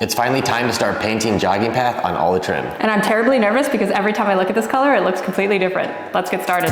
It's finally time to start painting jogging path on all the trim. And I'm terribly nervous because every time I look at this color, it looks completely different. Let's get started.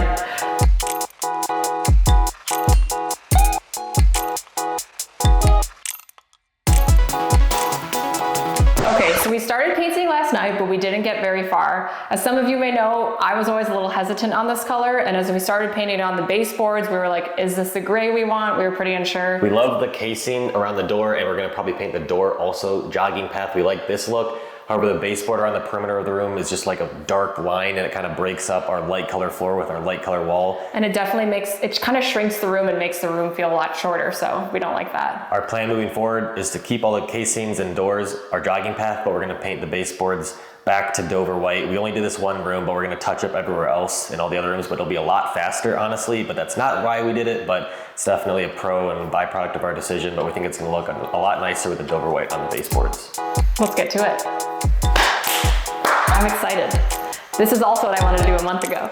Okay, so we started painting last night, but we didn't get very far. As some of you may know, I was always a little hesitant on this color, and as we started painting on the baseboards, we were like, is this the gray we want? We were pretty unsure. We love the casing around the door, and we're gonna probably paint the door also jogging path. We like this look. However, the baseboard around the perimeter of the room is just like a dark line, and it kind of breaks up our light color floor with our light color wall. And it definitely it kind of shrinks the room and makes the room feel a lot shorter, so we don't like that. Our plan moving forward is to keep all the casings and doors our jogging path, but we're gonna paint the baseboards back to Dover white. We only did this one room, but we're gonna touch up everywhere else in all the other rooms, but it'll be a lot faster, honestly, but that's not why we did it, but it's definitely a pro and byproduct of our decision, but we think it's gonna look a lot nicer with the Dover white on the baseboards. Let's get to it. I'm excited. This is also what I wanted to do a month ago.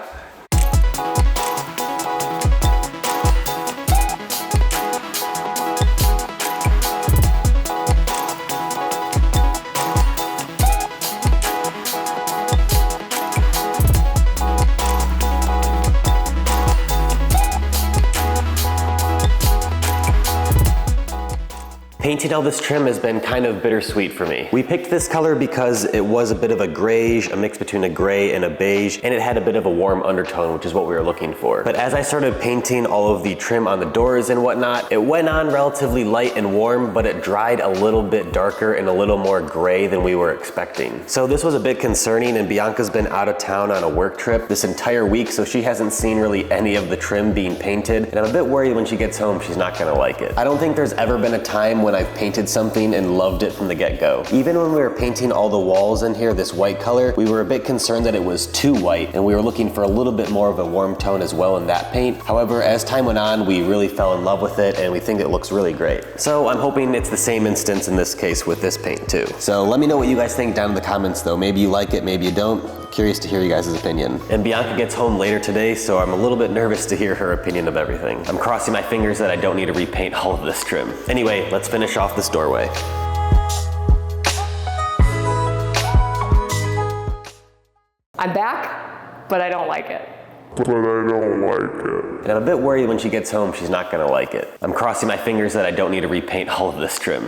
Painting all this trim has been kind of bittersweet for me. We picked this color because it was a bit of a grayish, a mix between a gray and a beige, and it had a bit of a warm undertone, which is what we were looking for. But as I started painting all of the trim on the doors and whatnot, it went on relatively light and warm, but it dried a little bit darker and a little more gray than we were expecting. So this was a bit concerning, and Bianca's been out of town on a work trip this entire week, so she hasn't seen really any of the trim being painted, and I'm a bit worried when she gets home she's not gonna like it. I don't think there's ever been a time when I've painted something and loved it from the get-go. Even when we were painting all the walls in here this white color, we were a bit concerned that it was too white, and we were looking for a little bit more of a warm tone as well in that paint. However, as time went on, we really fell in love with it, and we think it looks really great. So I'm hoping it's the same instance in this case with this paint too. So let me know what you guys think down in the comments though. Maybe you like it, maybe you don't. Curious to hear you guys' opinion. And Bianca gets home later today, so I'm a little bit nervous to hear her opinion of everything. I'm crossing my fingers that I don't need to repaint all of this trim. Anyway, let's finish off this doorway. I'm back, but I don't like it. And I'm a bit worried when she gets home she's not gonna like it. I'm crossing my fingers that I don't need to repaint all of this trim.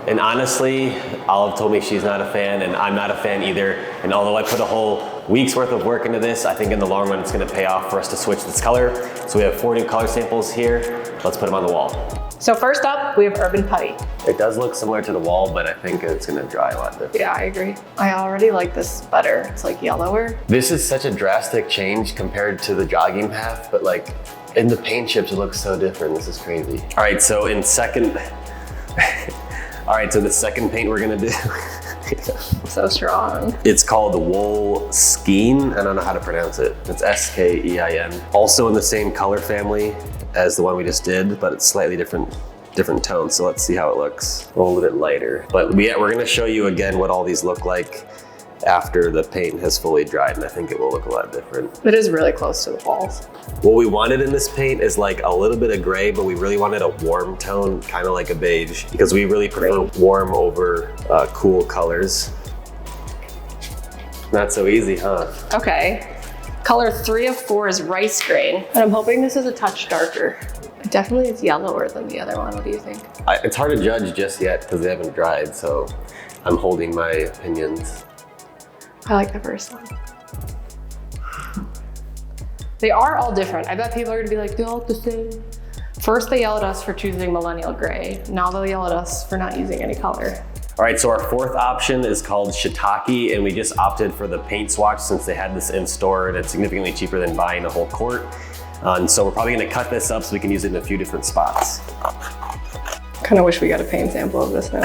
And honestly, Olive told me she's not a fan, and I'm not a fan either. And although I put a whole week's worth of work into this, I think in the long run it's gonna pay off for us to switch this color. So we have 4 new color samples here. Let's put them on the wall. So first up, we have Urban Putty. It does look similar to the wall, but I think it's gonna dry a lot different. Yeah, I agree. I already like this better. It's like yellower. This is such a drastic change compared to the jogging path, but like in the paint chips, it looks so different. This is crazy. All right, so in second, all right, so the second paint we're gonna do. So strong. It's called Wool Skein. I don't know how to pronounce it. It's S-K-E-I-N. Also in the same color family as the one we just did, but it's slightly different tone. So let's see how it looks. A little bit lighter. But we're gonna show you again what all these look like after the paint has fully dried, and I think it will look a lot different. It is really close to the walls. What we wanted in this paint is like a little bit of gray, but we really wanted a warm tone, kind of like a beige, because we really prefer warm over cool colors. Not so easy, huh? Okay. Color 3 of 4 is rice grain, and I'm hoping this is a touch darker. It definitely is yellower than the other one. What do you think? It's hard to judge just yet because they haven't dried, so I'm holding my opinions. I like the first one. They are all different. I bet people are gonna be like, they all look the same. First they yelled at us for choosing millennial gray. Now they'll yell at us for not using any color. All right, so our fourth option is called Shiitake, and we just opted for the paint swatch since they had this in store, and it's significantly cheaper than buying a whole quart. And so we're probably gonna cut this up so we can use it in a few different spots. Kind of wish we got a paint sample of this now.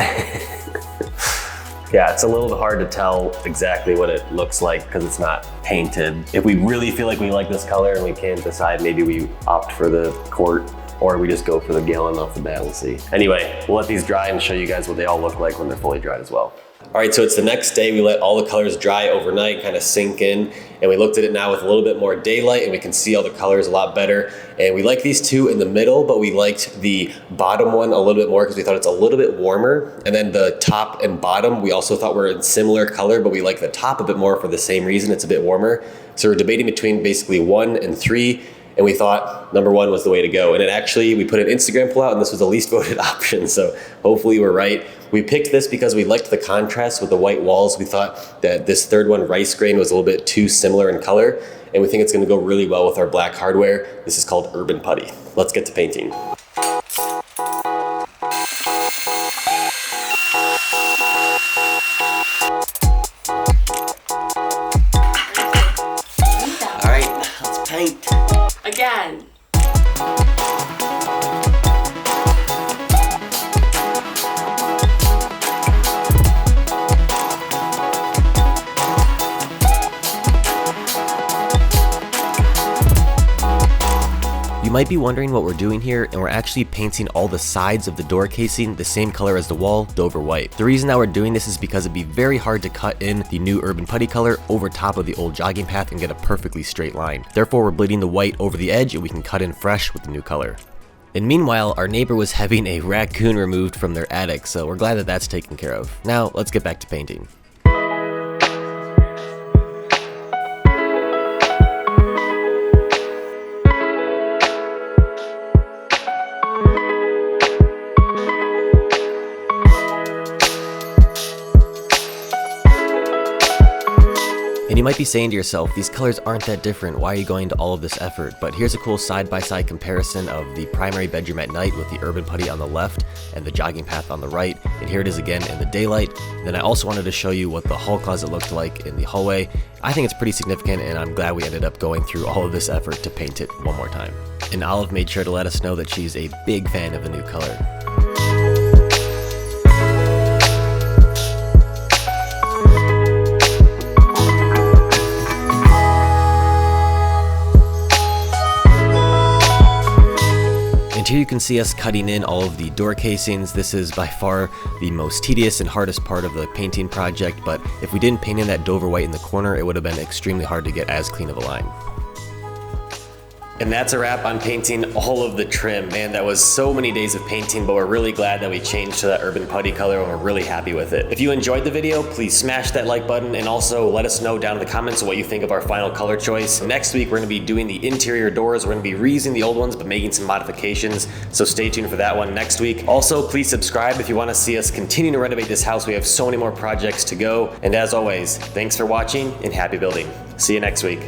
Yeah, it's a little hard to tell exactly what it looks like because it's not painted. If we really feel like we like this color and we can't decide, maybe we opt for the quart or we just go for the gallon off the bat, we'll see. Anyway, we'll let these dry and show you guys what they all look like when they're fully dried as well. All right, so it's the next day. We let all the colors dry overnight, kind of sink in, and we looked at it now with a little bit more daylight, and we can see all the colors a lot better. And we like these two in the middle, but we liked the bottom one a little bit more because we thought it's a little bit warmer. And then the top and bottom, we also thought were in similar color, but we like the top a bit more for the same reason. It's a bit warmer. So we're debating between basically 1 and 3. And we thought number 1 was the way to go. And it actually, we put an Instagram poll out and this was the least voted option. So hopefully we're right. We picked this because we liked the contrast with the white walls. We thought that this third one, rice grain, was a little bit too similar in color. And we think it's gonna go really well with our black hardware. This is called Urban Putty. Let's get to painting. All right, let's paint. Again. You might be wondering what we're doing here, and we're actually painting all the sides of the door casing the same color as the wall, Dover white. The reason that we're doing this is because it'd be very hard to cut in the new Urban Putty color over top of the old jogging path and get a perfectly straight line. Therefore, we're bleeding the white over the edge and we can cut in fresh with the new color. And meanwhile, our neighbor was having a raccoon removed from their attic, so we're glad that that's taken care of. Now, let's get back to painting. And you might be saying to yourself, these colors aren't that different, why are you going to all of this effort? But here's a cool side-by-side comparison of the primary bedroom at night with the Urban Putty on the left and the jogging path on the right, and here it is again in the daylight. Then I also wanted to show you what the hall closet looked like in the hallway. I think it's pretty significant, and I'm glad we ended up going through all of this effort to paint it one more time. And Olive made sure to let us know that she's a big fan of the new color. And here you can see us cutting in all of the door casings. This is by far the most tedious and hardest part of the painting project, but if we didn't paint in that Dover white in the corner, it would have been extremely hard to get as clean of a line. And that's a wrap on painting all of the trim. Man, that was so many days of painting, but we're really glad that we changed to that Urban Putty color and we're really happy with it. If you enjoyed the video, please smash that like button and also let us know down in the comments what you think of our final color choice. Next week, we're gonna be doing the interior doors. We're gonna be reusing the old ones, but making some modifications. So stay tuned for that one next week. Also, please subscribe if you wanna see us continue to renovate this house. We have so many more projects to go. And as always, thanks for watching and happy building. See you next week.